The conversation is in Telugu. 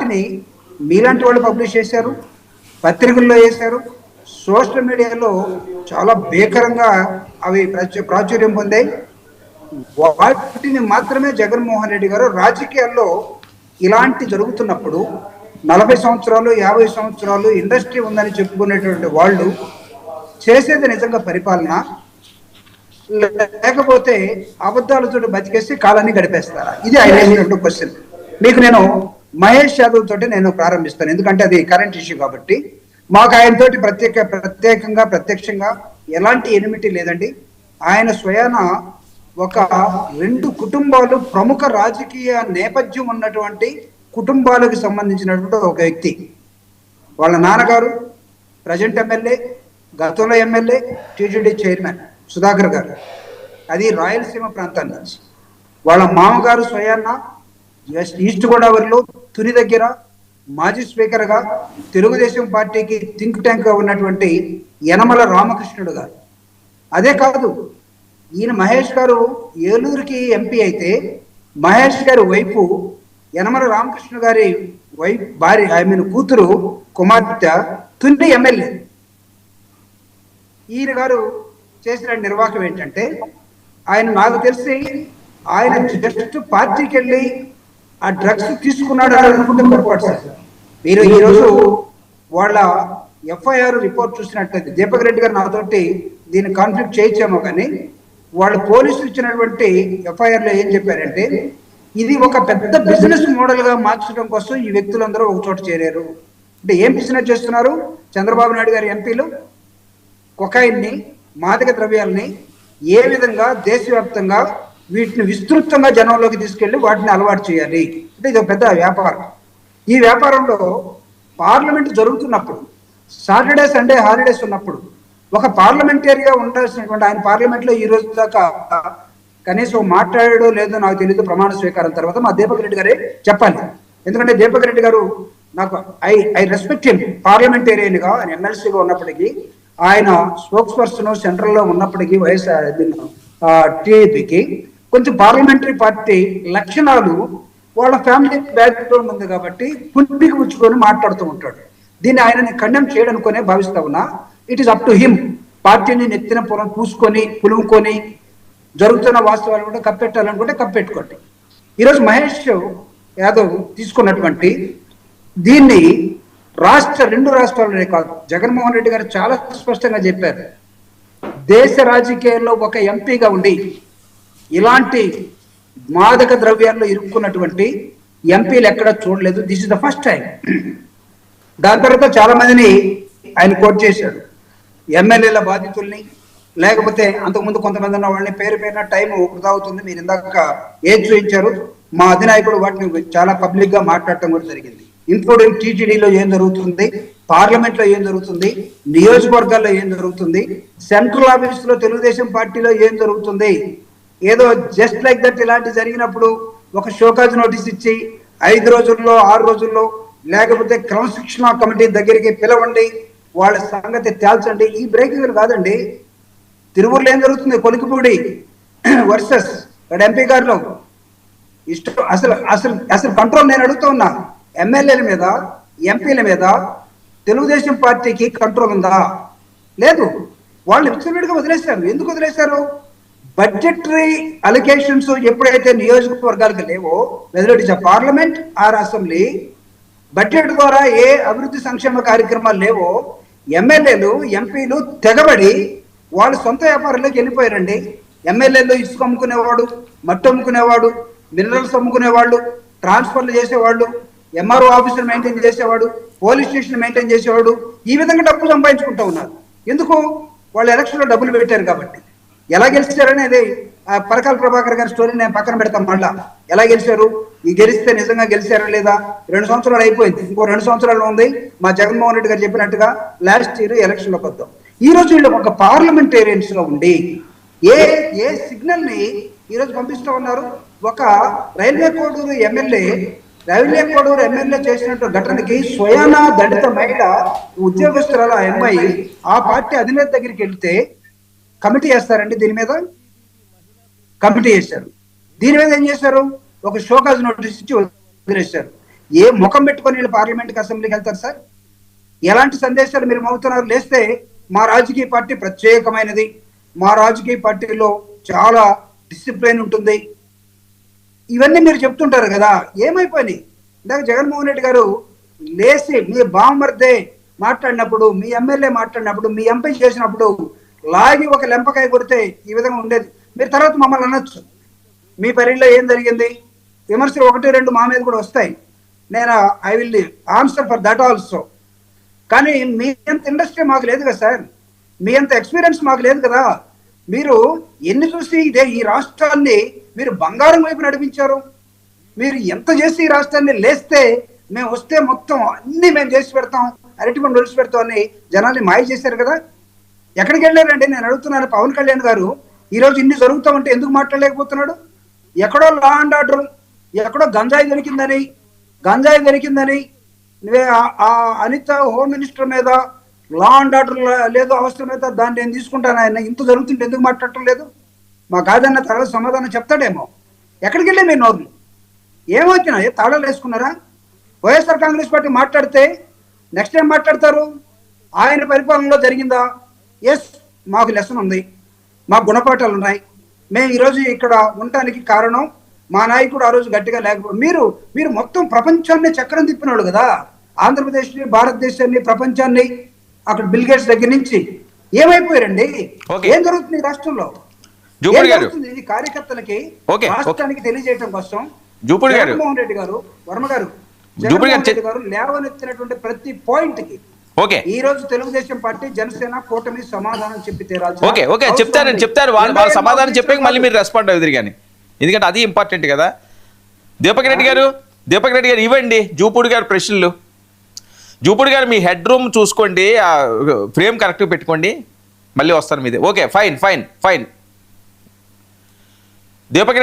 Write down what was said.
వాటిని మీలాంటి వాళ్ళు పబ్లిష్ చేశారు, పత్రికల్లో వేశారు, సోషల్ మీడియాలో చాలా భీకరంగా అవి ప్రాచుర్యం పొందాయి. వాటిని మాత్రమే జగన్మోహన్ రెడ్డి గారు రాజకీయాల్లో ఇలాంటి జరుగుతున్నప్పుడు 40 సంవత్సరాలు 50 సంవత్సరాలు ఇండస్ట్రీ ఉందని చెప్పుకునేటువంటి వాళ్ళు చేసేది నిజంగా పరిపాలన, లేకపోతే అబద్ధాలతో బతికేసి కాలాన్ని గడిపేస్తారా? ఇది ఆయన వేసినటువంటి క్వశ్చన్. మీకు నేను మహేష్ యాదవ్ తోటి నేను ప్రారంభిస్తాను, ఎందుకంటే అది కరెంట్ ఇష్యూ కాబట్టి. మాకు ఆయనతోటి ప్రత్యక్షంగా ఎలాంటి ఎనిమిటీ లేదండి. ఆయన స్వయాన ఒక 2 కుటుంబాలు, ప్రముఖ రాజకీయ నేపథ్యం ఉన్నటువంటి కుటుంబాలకు సంబంధించినటువంటి ఒక వ్యక్తి. వాళ్ళ నాన్నగారు ప్రజెంట్ ఎమ్మెల్యే, గతంలో ఎమ్మెల్యే, టీటీడీ చైర్మన్ సుధాకర్ గారు, అది రాయలసీమ ప్రాంతం నుంచి. వాళ్ళ మామగారు స్వయాన ఈస్ట్ గోదావరిలో తుని దగ్గర మాజీ స్పీకర్గా తెలుగుదేశం పార్టీకి థింక్ ట్యాంక్గా ఉన్నటువంటి యనమల రామకృష్ణుడు గారు. అదే కాదు, ఈయన మహేష్ గారు ఏలూరుకి ఎంపీ అయితే మహేష్ గారి వైపు యనమల రామకృష్ణ గారి భార్య, కూతురు కుమార్తె తుని ఎమ్మెల్యే. ఈయన గారు చేసిన నిర్వాహకం ఏంటంటే, ఆయన నాకు తెలిసి ఆయన జస్ట్ పార్టీకి వెళ్ళి ఆ డ్రగ్స్ తీసుకున్నాడు అని అనుకుంటే పొరపాటు సార్. మీరు ఈరోజు వాళ్ళ ఎఫ్ఐఆర్ రిపోర్ట్ చూసినట్లయితే, దీపక్ రెడ్డి గారు నాతోటి దీన్ని కాన్ఫ్లిక్ట్ చేయించామో కానీ, వాళ్ళు పోలీసులు ఇచ్చినటువంటి ఎఫ్ఐఆర్లో ఏం చెప్పారంటే, ఇది ఒక పెద్ద బిజినెస్ మోడల్గా మార్చడం కోసం ఈ వ్యక్తులందరూ ఒక చోట చేరారు. అంటే ఏం బిజినెస్ చేస్తున్నారు? చంద్రబాబు నాయుడు గారి ఎంపీలు కొకైన్ని, మాదక ద్రవ్యాలని ఏ విధంగా దేశవ్యాప్తంగా వీటిని విస్తృతంగా జనంలోకి తీసుకెళ్లి వాటిని అలవాటు చేయాలి అంటే ఇది ఒక పెద్ద వ్యాపారం. ఈ వ్యాపారంలో పార్లమెంట్ జరుగుతున్నప్పుడు, సాటర్డే సండే హాలిడేస్ ఉన్నప్పుడు, ఒక పార్లమెంటరీగా ఉండాల్సినటువంటి ఆయన పార్లమెంట్లో ఈ రోజు దాకా కనీసం మాట్లాడాడో లేదో నాకు తెలియదు. ప్రమాణ స్వీకారం తర్వాత మా దీపక్ రెడ్డి గారే చెప్పాలి. ఎందుకంటే దీపక్ రెడ్డి గారు నాకు ఐ రెస్పెక్ట్ హిమ్, పార్లమెంటేరియన్గా ఆయన ఎమ్మెల్సీగా ఉన్నప్పటికీ, ఆయన స్పోక్స్ పర్సన్ సెంట్రల్లో ఉన్నప్పటికీ వైఎస్ఆర్ టీడీపీకి కొంచెం పార్లమెంటరీ పార్టీ లక్షణాలు వాళ్ళ ఫ్యామిలీ బ్యాక్గ్రౌండ్ ఉంది కాబట్టి పుట్టికి పుచ్చుకొని మాట్లాడుతూ ఉంటాడు. దీన్ని ఆయనని కండెమ్ చేయడానికొనే భావిస్తా ఉన్నా. It is up to him. పార్టీని నెత్తిన పూసుకొని పులుముకొని జరుగుతున్న వాస్తవాలు కూడా కప్పెట్టాలనుకుంటే కప్పెట్టుకోండి. ఈరోజు మహేష్ యాదవ్ తీసుకున్నటువంటి దీన్ని రెండు రాష్ట్రాలనే కాదు, జగన్మోహన్ రెడ్డి గారు చాలా స్పష్టంగా చెప్పారు, దేశ రాజకీయాల్లో ఒక ఎంపీగా ఉండి ఇలాంటి మాదక ద్రవ్యాల్లో ఇరుక్కున్నటువంటి ఎంపీలు ఎక్కడ చూడలేదు. This is the first time. దాని తర్వాత చాలా మందిని ఆయన కోట్ చేశాడు, ఎమ్మెల్యేల బాధితుల్ని, లేకపోతే అంతకుముందు కొంతమంది ఉన్న వాళ్ళని పేరున టైం వృధా అవుతుంది. మీరు ఇందాక ఏం చూపించారు, మా అధినాయకుడు వాటిని చాలా పబ్లిక్ గా మాట్లాడటం కూడా జరిగింది. ఇంక్లూడింగ్ టీటీడీలో ఏం జరుగుతుంది, పార్లమెంట్ లో ఏం జరుగుతుంది, నియోజకవర్గాల్లో ఏం జరుగుతుంది, సెంట్రల్ ఆఫీస్ లో తెలుగుదేశం పార్టీలో ఏం జరుగుతుంది. ఏదో జస్ట్ లైక్ దట్ ఇలాంటి జరిగినప్పుడు ఒక షోకాజ్ నోటీస్ ఇచ్చి 5 రోజుల్లో 6 రోజుల్లో లేకపోతే క్రమశిక్షణ కమిటీ దగ్గరికి పిలవండి, వాళ్ళ సంగతి తేల్చండి. ఈ బ్రేకింగ్ కాదండి. తిరువురులో ఏం జరుగుతుంది, కొలికిపూడి వర్సెస్ ఎంపీ గారిలో ఇష్టం. అసలు కంట్రోల్ నేను అడుగుతూ ఉన్నా, ఎమ్మెల్యేల మీద ఎంపీల మీద తెలుగుదేశం పార్టీకి కంట్రోల్ ఉందా? లేదు. వాళ్ళు విచ్చలవిడిగా వదిలేశారు. ఎందుకు వదిలేశారు? బడ్జెటరీ అలికేషన్స్ ఎప్పుడైతే నియోజకవర్గాలకు లేవో, whether it is parliament are assembly, budget ద్వారా ఏ అభివృద్ధి సంక్షేమ కార్యక్రమాలు లేవో, ఎమ్మెల్యేలు ఎంపీలు తెగబడి వాళ్ళు సొంత వ్యాపారంలోకి వెళ్ళిపోయారండి. ఎమ్మెల్యేలు ఇసుక అమ్ముకునేవాడు, మట్టి అమ్ముకునేవాడు, మినరల్స్ అమ్ముకునేవాళ్ళు, ట్రాన్స్ఫర్లు చేసేవాళ్ళు, ఎంఆర్ఓ ఆఫీసులు మెయింటైన్ చేసేవాడు, పోలీస్ స్టేషన్ మెయింటైన్ చేసేవాడు, ఈ విధంగా డబ్బు సంపాదించుకుంటూ ఉన్నారు. ఎందుకు? వాళ్ళు ఎలక్షన్లో డబ్బులు పెట్టారు కాబట్టి. ఎలా గెలిచారనేది పరకాల ప్రభాకర్ గారి స్టోరీ నేను పక్కన పెడతాం. మళ్ళా ఎలా గెలిచారు, ఈ గెలిస్తే నిజంగా గెలిచారా లేదా, 2 సంవత్సరాలు అయిపోయింది, ఇంకో 2 సంవత్సరాలు ఉంది. మా జగన్మోహన్ రెడ్డి గారు చెప్పినట్టుగా లాస్ట్ ఇయర్ ఎలక్షన్లోకి వద్దాం. ఈ రోజు వీళ్ళు ఒక పార్లమెంటేరియన్స్ గా ఉండి ఏ సిగ్నల్ ని ఈరోజు పంపిస్తూ ఉన్నారు. ఒక రైల్వే కోడూరు ఎమ్మెల్యే చేసినట్టు ఘటనకి స్వయానా దళిత మహిళ ఉద్యోగస్తురాల అమ్మాయి ఆ పార్టీ అధినేత దగ్గరికి వెళ్తే కమిటీ చేస్తారండి. దీని మీద కమిటీ చేశారు. దీని మీద ఏం చేశారు? ఒక షోకాజ్ నోటీస్ ఇచ్చి వదిలేశారు. ఏ ముఖం పెట్టుకొని వీళ్ళు పార్లమెంట్కి అసెంబ్లీకి వెళ్తారు సార్? ఎలాంటి సందేశాలు మీరు మోగుతున్నారు? లేస్తే మా రాజకీయ పార్టీ ప్రత్యేకమైనది, మా రాజకీయ పార్టీలో చాలా డిసిప్లిన్ ఉంటుంది, ఇవన్నీ మీరు చెప్తుంటారు కదా, ఏమైపోయినాయి? ఇందాక జగన్మోహన్ రెడ్డి గారు లేచి మీ బామ్మర్దే మాట్లాడినప్పుడు, మీ ఎమ్మెల్యే మాట్లాడినప్పుడు, మీ ఎంపీ చేసినప్పుడు లాగి ఒక లెంపకాయ కొడితే ఈ విధంగా ఉండేది. మీరు తర్వాత మమ్మల్ని అనొచ్చు మీ పరిధిలో ఏం జరిగింది, విమర్శలు 1-2 మా మీద కూడా వస్తాయి. నేను I will answer for that also. కానీ మీ అంత ఇండస్ట్రీ మాకు లేదు కదా సార్, మీ అంత ఎక్స్పీరియన్స్ మాకు లేదు కదా. మీరు ఎన్ని చూసి ఇదే ఈ రాష్ట్రాన్ని మీరు బంగారం వైపు నడిపించారు. మీరు ఎంత చేసి ఈ రాష్ట్రాన్ని లేస్తే మేము వస్తే మొత్తం అన్ని మేము చేసి పెడతాం, అరటిపండు ఒలిసి పెడతాం అని జనాల్ని మాయ చేశారు కదా. ఎక్కడికి వెళ్ళారండి? నేను అడుగుతున్నాను. పవన్ కళ్యాణ్ గారు ఈరోజు ఇన్ని జరుగుతామంటే ఎందుకు మాట్లాడలేకపోతున్నాడు? ఎక్కడో లా అండ్ ఆర్డర్, ఎక్కడో గంజాయి దొరికిందని నువ్వే ఆ అనిత హోమ్ మినిస్టర్ మీద లా అండ్ ఆర్డర్ లేదు, అవసరం మీద దాన్ని నేను తీసుకుంటాను, ఆయన ఇంత జరుగుతుంటే ఎందుకు మాట్లాడటం లేదు? మా కాదన్న తర్వాత సమాధానం చెప్తాడేమో. ఎక్కడికి వెళ్ళే మీ నోర్లు ఏమవుతున్నా? తాళాలు వేసుకున్నారా? వైఎస్ఆర్ కాంగ్రెస్ పార్టీ మాట్లాడితే నెక్స్ట్ ఏం మాట్లాడతారు? ఆయన పరిపాలనలో జరిగిందా? ఎస్, మాకు లెసన్ ఉంది, మాకు గుణపాఠాలు ఉన్నాయి, మేము ఈరోజు ఇక్కడ ఉండటానికి కారణం మా నాయకుడు ఆ రోజు గట్టిగా లేకపోతే. మీరు మొత్తం ప్రపంచాన్ని చక్రం తిప్పినాడు కదా, ఆంధ్రప్రదేశ్ని, భారతదేశాన్ని, ప్రపంచాన్ని. అక్కడ బిల్ గేట్స్ దగ్గర నుంచి ఏమైపోయారండి? ఏం జరుగుతుంది ఈ రాష్ట్రంలో? ఇది కార్యకర్తలకి రాష్ట్రానికి తెలియజేయడం కోసం జగన్మోహన్ రెడ్డి గారు, వర్మ గారు, జగన్మోహన్ రెడ్డి గారు లేవనెత్తినటువంటి ప్రతి పాయింట్ కి ఈ రోజు తెలుగుదేశం పార్టీ, జనసేన కూటమి సమాధానం చెప్పి తీరాలి. చెప్తారు వాళ్ళు సమాధానం చెప్పాక మళ్ళీ మీరు రెస్పాండ్ అవుతారు. కానీ ఎందుకంటే అది ఇంపార్టెంట్ కదా. దీపక్ రెడ్డి గారు ఇవ్వండి జూపూడి గారు ప్రశ్నలు. జూపూడి గారు మీ హెడ్ రూమ్ చూసుకోండి, ఫ్రేమ్ కరెక్ట్గా పెట్టుకోండి, మళ్ళీ వస్తాను మీదే. Okay, fine. దీపక్